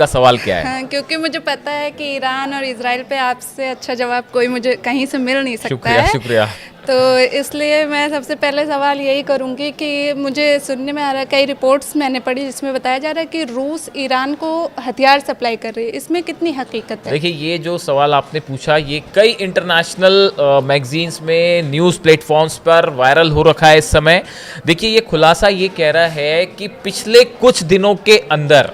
का सवाल क्या है? हाँ, क्योंकि मुझे पता है कि ईरान और इजराइल पे आपसे अच्छा जवाब कोई मुझे कहीं से मिल नहीं सकता शुक्रिया है। शुक्रिया। तो इसलिए मैं सबसे पहले सवाल यही करूंगी कि मुझे सुनने में आ रहा है, कई रिपोर्ट्स मैंने पढ़ी जिसमें बताया जा रहा है कि रूस ईरान को हथियार सप्लाई कर रही है, इसमें कितनी हकीकत है? देखिए, ये जो सवाल आपने पूछा ये कई इंटरनेशनल मैगजीन्स में, न्यूज़ प्लेटफॉर्म्स पर वायरल हो रखा है इस समय। देखिए, ये खुलासा ये कह रहा है कि पिछले कुछ दिनों के अंदर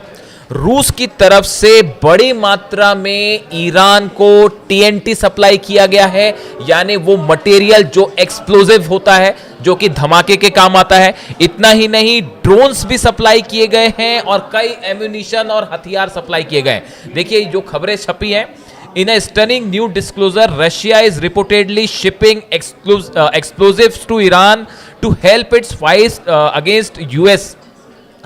रूस की तरफ से बड़ी मात्रा में ईरान को टीएनटी सप्लाई किया गया है, यानी वो मटेरियल जो एक्सप्लोजिव होता है, जो कि धमाके के काम आता है। इतना ही नहीं, ड्रोन्स भी सप्लाई किए गए हैं और कई एम्यूनिशन और हथियार सप्लाई किए गए हैं। देखिए, जो खबरें छपी हैं, in a stunning new disclosure, Russia is reportedly shipping explosives to Iran to help its fight against US।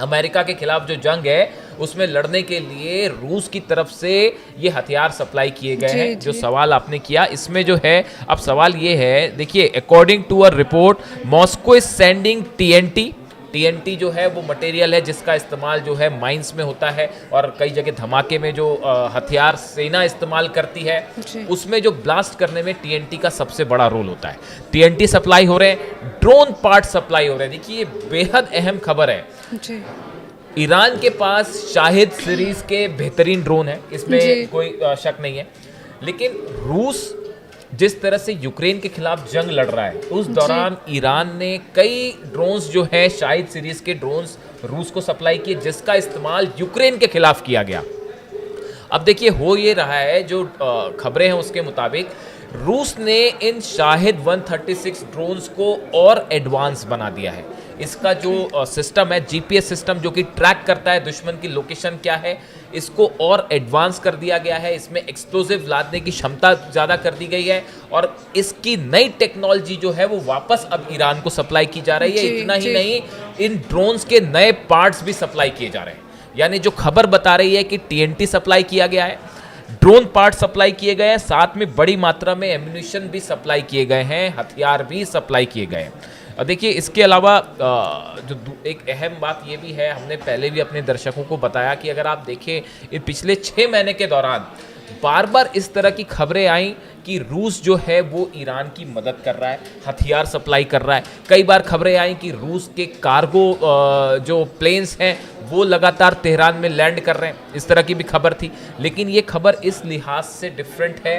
America के खिलाफ जो जंग है उसमें लड़ने के लिए रूस की तरफ से ये हथियार सप्लाई किए गए हैं। जो सवाल आपने किया इसमें जो है, अब सवाल ये है, देखिए, according to a report, Moscow is sending TNT. TNT जो है वो मटेरियल है जिसका इस्तेमाल जो है माइंस में होता है और कई जगह धमाके में जो हथियार सेना इस्तेमाल करती है उसमें जो ब्लास्ट करने में टीएनटी का सबसे बड़ा रोल होता है। टीएनटी सप्लाई हो रहे हैं, ड्रोन पार्ट सप्लाई हो रहे हैं। देखिए, ये बेहद अहम खबर है। ईरान के पास शाहिद सीरीज के बेहतरीन ड्रोन है, इसमें कोई शक नहीं है। लेकिन रूस जिस तरह से यूक्रेन के खिलाफ जंग लड़ रहा है, उस दौरान ईरान ने कई ड्रोन्स जो है शाहिद सीरीज के ड्रोन्स रूस को सप्लाई किए, जिसका इस्तेमाल यूक्रेन के खिलाफ किया गया। अब देखिए, हो ये रहा है, जो खबरें हैं उसके मुताबिक रूस ने इन शाहिद 136 ड्रोन्स को और एडवांस बना दिया है। इसका जो सिस्टम है, जीपीएस सिस्टम, जो कि ट्रैक करता है दुश्मन की लोकेशन क्या है, इसको और एडवांस कर दिया गया है। इसमें एक्सप्लोजिव लादने की क्षमता ज़्यादा कर दी गई है और इसकी नई टेक्नोलॉजी जो है वो वापस अब ईरान को सप्लाई की जा रही है। इतना ही नहीं, इन ड्रोन्स के नए पार्ट्स भी सप्लाई किए जा रहे हैं। यानी जो खबर बता रही है कि टीएनटी सप्लाई किया गया है, ड्रोन पार्ट सप्लाई किए गए हैं, साथ में बड़ी मात्रा में एम्यूनिशन भी सप्लाई किए गए हैं, हथियार भी सप्लाई किए गए हैं। और देखिए, इसके अलावा जो एक अहम बात ये भी है, हमने पहले भी अपने दर्शकों को बताया कि अगर आप देखें पिछले 6 महीने के दौरान बार बार इस तरह की खबरें आई कि रूस जो है वो ईरान की मदद कर रहा है, हथियार सप्लाई कर रहा है। कई बार खबरें आई कि रूस के कार्गो जो प्लेन्स हैं वो लगातार तेहरान में लैंड कर रहे हैं, इस तरह की भी खबर थी। लेकिन ये खबर इस लिहाज से डिफरेंट है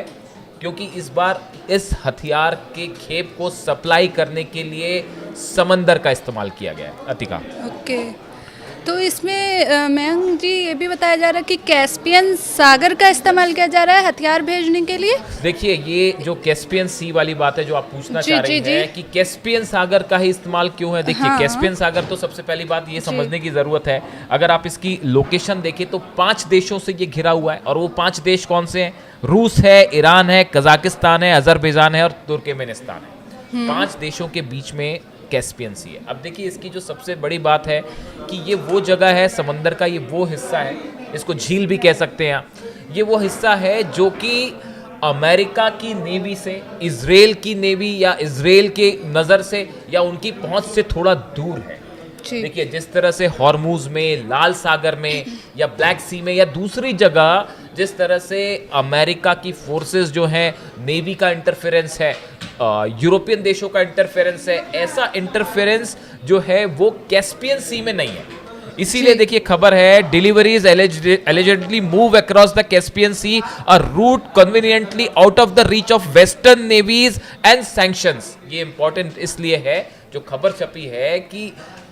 क्योंकि इस बार इस हथियार के खेप को सप्लाई करने के लिए समंदर का इस्तेमाल किया गया है। अतिका, ओके, तो इसमें मयंक जी ये भी बताया जा रहा है कि कैस्पियन सागर का इस्तेमाल किया जा रहा है हथियार भेजने के लिए। देखिए, ये जो कैस्पियन सी वाली बात है जो आप पूछना चाह रही हैं कि कैस्पियन सागर का ही इस्तेमाल क्यों है। देखिए, कैस्पियन सागर तो सबसे पहली बात ये समझने की ज़रूरत है, अगर आप इसकी लोकेशन देखें तो 5 देशों से ये घिरा हुआ है। और वो 5 देश कौन से हैं? रूस है, ईरान है, कजाकिस्तान है, अजरबैजान है और तुर्कमेनिस्तान है। 5 देशों के बीच में कैस्पियन सी है। अब देखिए, इसकी जो सबसे बड़ी बात है कि ये वो जगह है, समंदर का ये वो हिस्सा है, इसको झील भी कह सकते हैं आप। ये वो हिस्सा है जो कि अमेरिका की नेवी से, इजराइल की नेवी या इजराइल के नज़र से या उनकी पहुंच से थोड़ा दूर है। देखिए, जिस तरह से हॉर्मूज में, लाल सागर में या ब्लैक सी में या दूसरी जगह जिस तरह से अमेरिका की फोर्सेस जो हैं, नेवी का इंटरफेरेंस है, यूरोपियन देशों का इंटरफेरेंस है, ऐसा इंटरफेरेंस जो है वो कैस्पियन सी में नहीं है। इसीलिए देखिए, खबर है, deliveries allegedly move across the Caspian Sea, a route conveniently out of the reach of western navies and sanctions. ये इंपॉर्टेंट इसलिए है, जो खबर छपी है कि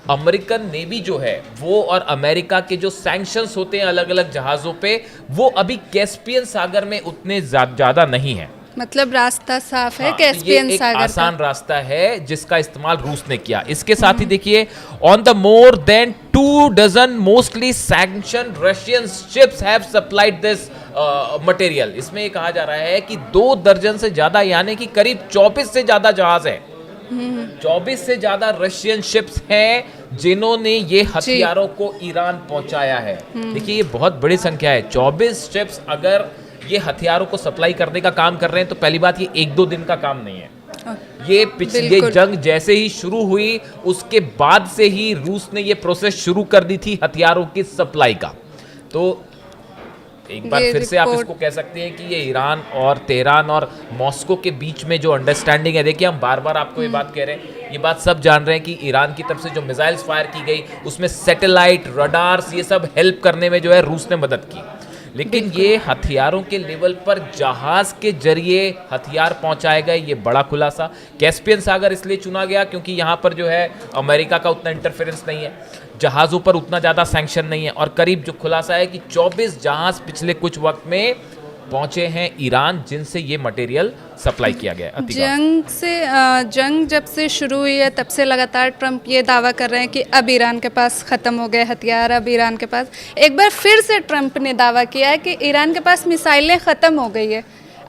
अमेरिकन नेवी जो है वो और अमेरिका के जो सैंक्शंस होते हैं अलग अलग जहाजों पे, वो अभी कैस्पियन सागर में उतने ज्यादा नहीं है। मतलब रास्ता साफ है। कैस्पियन सागर आसान रास्ता है जिसका इस्तेमाल रूस ने किया। इसके साथ ही देखिए, on the more than 2 dozen mostly sanction Russian ships have supplied this material. इसमें ये कहा जा रहा है कि 2 दर्जन से ज्यादा, यानी कि करीब 24 से ज्यादा जहाज है, 24 से ज्यादा रशियन शिप्स हैं जिन्होंने ये हथियारों को ईरान पहुंचाया है। देखिए, ये बहुत बड़ी संख्या है। 24 शिप्स अगर ये हथियारों को सप्लाई करने का काम कर रहे हैं तो पहली बात, ये 1-2 दिन का काम नहीं है। ये पिछले जंग जैसे ही शुरू हुई उसके बाद से ही रूस ने ये प्रोसेस शुरू कर दी थी हथियारों की सप्लाई का। तो एक बार ये फिर से आप रिपोर्ट- इसको कह सकते हैं कि ये ईरान और तेहरान और मॉस्को के बीच में जो अंडरस्टैंडिंग है, देखिए हम बार बार आपको ये बात कह रहे हैं, ये बात सब जान रहे हैं कि ईरान की तरफ से जो मिसाइल्स फायर की गई उसमें सैटेलाइट, रडार्स, ये सब हेल्प करने में जो है रूस ने मदद की। लेकिन ये हथियारों के लेवल पर जहाज के जरिए हथियार पहुंचाए गए, ये बड़ा खुलासा। कैस्पियन सागर इसलिए चुना गया क्योंकि यहाँ पर जो है अमेरिका का उतना इंटरफेरेंस नहीं है, जहाज़ों पर उतना ज़्यादा सैंक्शन नहीं है, और करीब जो खुलासा है कि 24 जहाज़ पिछले कुछ वक्त में पहुंचे हैं ईरान, जिनसे ये मटेरियल सप्लाई किया गया है। अतिका। जंग जब से शुरू हुई है तब से लगातार ट्रंप ये दावा कर रहे हैं कि अब ईरान के पास ख़त्म हो गए हथियार, अब ईरान के पास, एक बार फिर से ट्रंप ने दावा किया है कि ईरान के पास मिसाइलें ख़त्म हो गई है।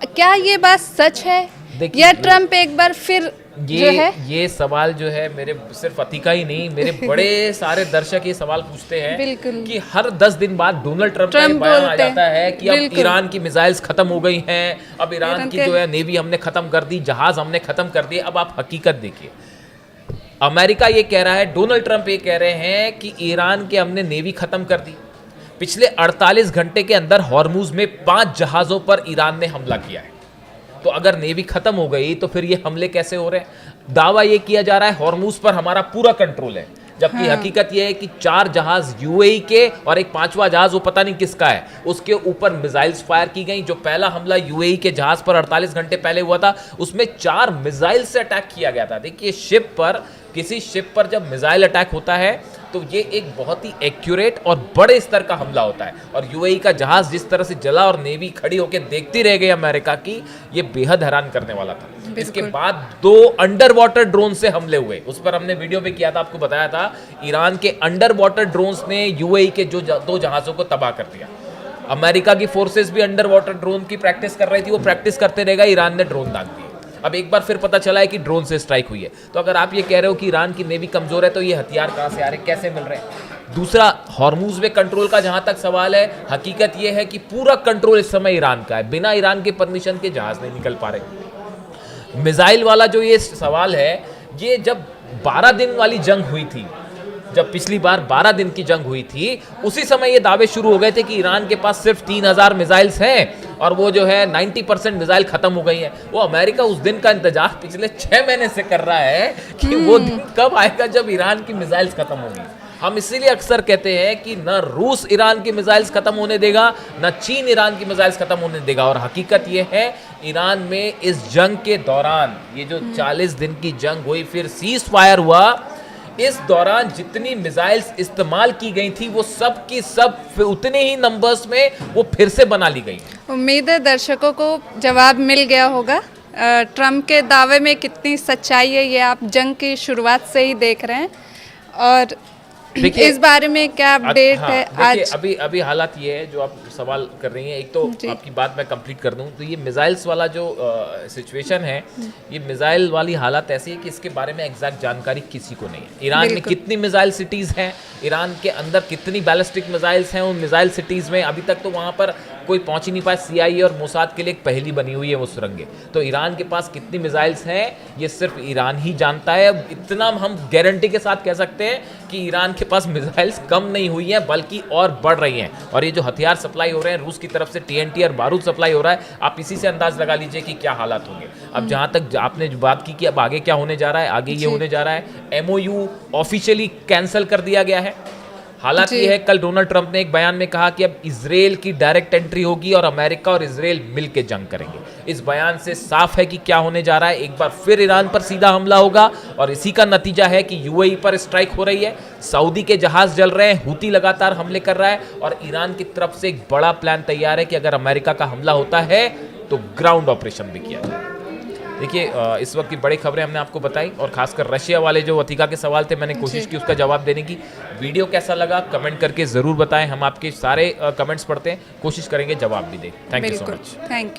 क्या ये बात सच है देखिए, या ट्रंप एक बार फिर जो है? ये सवाल जो है मेरे सिर्फ अतिका ही नहीं, मेरे बड़े सारे दर्शक ये सवाल पूछते हैं बिल्कुल। कि हर 10 दिन बाद डोनाल्ड ट्रंप का ट्रंप बयान आ बोलते हैं। जाता है कि अब बिल्कुल। ईरान की मिसाइल्स खत्म हो गई हैं, अब ईरान की के- जो है नेवी हमने खत्म कर दी, जहाज हमने खत्म कर दिए। अब आप हकीकत देखिए, अमेरिका ये कह रहा है, डोनाल्ड ट्रंप ये कह रहे हैं कि ईरान के हमने नेवी खत्म कर दी। पिछले 48 घंटे के अंदर हॉर्मुज में 5 जहाजों पर ईरान ने हमला किया है। तो अगर नेवी खत्म हो गई तो फिर ये हमले कैसे हो रहे हैं? दावा ये किया जा रहा है हॉर्मुज पर हमारा पूरा कंट्रोल है, जबकि हकीकत यह है कि 4 जहाज यूएई के और एक 5वां जहाज वो पता नहीं किसका है, उसके ऊपर मिसाइल्स फायर की गई। जो पहला हमला यूएई के जहाज पर 48 घंटे पहले हुआ था, उसमें 4 मिसाइल से अटैक किया गया था। देखिए, शिप पर, किसी शिप पर जब मिसाइल अटैक होता है तो ये एक बहुत ही एक्यूरेट और बड़े स्तर का हमला होता है। और यूएई का जहाज जिस तरह से जला और नेवी खड़ी होकर देखती रह गई अमेरिका की, ये बेहद हैरान करने वाला था। इसके बाद 2 अंडर वाटर ड्रोन से हमले हुए, उस पर हमने वीडियो भी किया था, आपको बताया था। ईरान के अंडर वाटर ड्रोन्स ने यूएई के जो 2 जहाजों को तबाह कर दिया। अमेरिका की फोर्सेस भी अंडर वाटर ड्रोन की प्रैक्टिस कर रही थी, वो प्रैक्टिस करते रहेगा, ईरान ने ड्रोन दाग दिए। अब एक बार फिर पता चला है कि ड्रोन से स्ट्राइक हुई है। तो अगर आप ये कह रहे हो कि ईरान की नेवी कमजोर है, तो ये हथियार कहां से आ रहे, कैसे मिल रहे हैं? दूसरा, हॉर्मुज में कंट्रोल का जहां तक सवाल है, हकीकत ये है कि पूरा कंट्रोल इस समय ईरान का है। बिना ईरान के परमिशन के जहाज नहीं निकल पा रहे। मिसाइल वाला जो ये सवाल है, ये जब 12 दिन वाली जंग हुई थी, जब पिछली बार 12 दिन की जंग हुई थी, उसी समय ये दावे शुरू हो गए थे कि ईरान के पास सिर्फ 3000 मिसाइल्स हैं और वो जो है 90% मिसाइल खत्म हो गई है। वो अमेरिका उस दिन का इंतजार पिछले 6 महीने से कर रहा है कि वो दिन कब आएगा जब ईरान की मिसाइल्स खत्म होगी। हम इसीलिए अक्सर कहते हैं कि न रूस ईरान की मिसाइल्स खत्म होने देगा, न चीन ईरान की मिसाइल्स खत्म होने देगा। और हकीकत ये है, ईरान में इस जंग के दौरान, ये जो 40 दिन की जंग हुई, फिर सीज फायर हुआ, इस दौरान जितनी मिसाइल्स इस्तेमाल की गई थी, वो सब की सब उतने ही नंबर्स में वो फिर से बना ली गई। उम्मीद है दर्शकों को जवाब मिल गया होगा। ट्रंप के दावे में कितनी सच्चाई है, ये आप जंग की शुरुआत से ही देख रहे हैं। और इस बारे में क्या अपडेट है आज? अभी हालात ये है जो आप सवाल कर रही हैं। एक तो आपकी बात मैं कंप्लीट कर दूं तो ये मिसाइल्स वाला जो सिचुएशन है, ये मिसाइल वाली हालत ऐसी है कि इसके बारे में एग्जैक्ट जानकारी किसी को नहीं है। ईरान में कितनी मिसाइल सिटीज़ हैं, ईरान के अंदर कितनी बैलिस्टिक मिसाइल्स हैं उन मिसाइल सिटीज़ में, अभी तक तो वहाँ पर कोई पहुँच ही नहीं पाया। CIA और मोसाद के लिए एक पहेली बनी हुई है वो सुरंगें। तो ईरान के पास कितनी मिसाइल्स हैं ये सिर्फ ईरान ही जानता है। इतना हम गारंटी के साथ कह सकते हैं कि ईरान के पास मिसाइल्स कम नहीं हुई हैं, बल्कि और बढ़ रही हैं। और ये जो हथियार सप्लाई हो रहे हैं रूस की तरफ से, TNT और बारूद सप्लाई हो रहा है, आप इसी से अंदाज लगा लीजिए कि क्या हालात होंगे। अब जहाँ तक आपने जो बात की कि अब आगे क्या होने जा रहा है, आगे ये होने जा रहा है, MOU ऑफिशियली कैंसिल कर दिया गया है। हालात ये है, कल डोनाल्ड ट्रंप ने एक बयान में कहा कि अब इजराइल की डायरेक्ट एंट्री होगी और अमेरिका और इजराइल मिलकर जंग करेंगे। इस बयान से साफ है कि क्या होने जा रहा है। एक बार फिर ईरान पर सीधा हमला होगा और इसी का नतीजा है कि UAE पर स्ट्राइक हो रही है, सऊदी के जहाज जल रहे हैं, हूती लगातार हमले कर रहा है और ईरान की तरफ से एक बड़ा प्लान तैयार है कि अगर अमेरिका का हमला होता है तो ग्राउंड ऑपरेशन भी किया जाए। देखिए, इस वक्त की बड़ी खबरें हमने आपको बताई और खासकर रशिया वाले जो अतिका के सवाल थे, मैंने कोशिश की उसका जवाब देने की। वीडियो कैसा लगा कमेंट करके ज़रूर बताएं, हम आपके सारे कमेंट्स पढ़ते हैं, कोशिश करेंगे जवाब भी दें। Thank you so much. Thank you.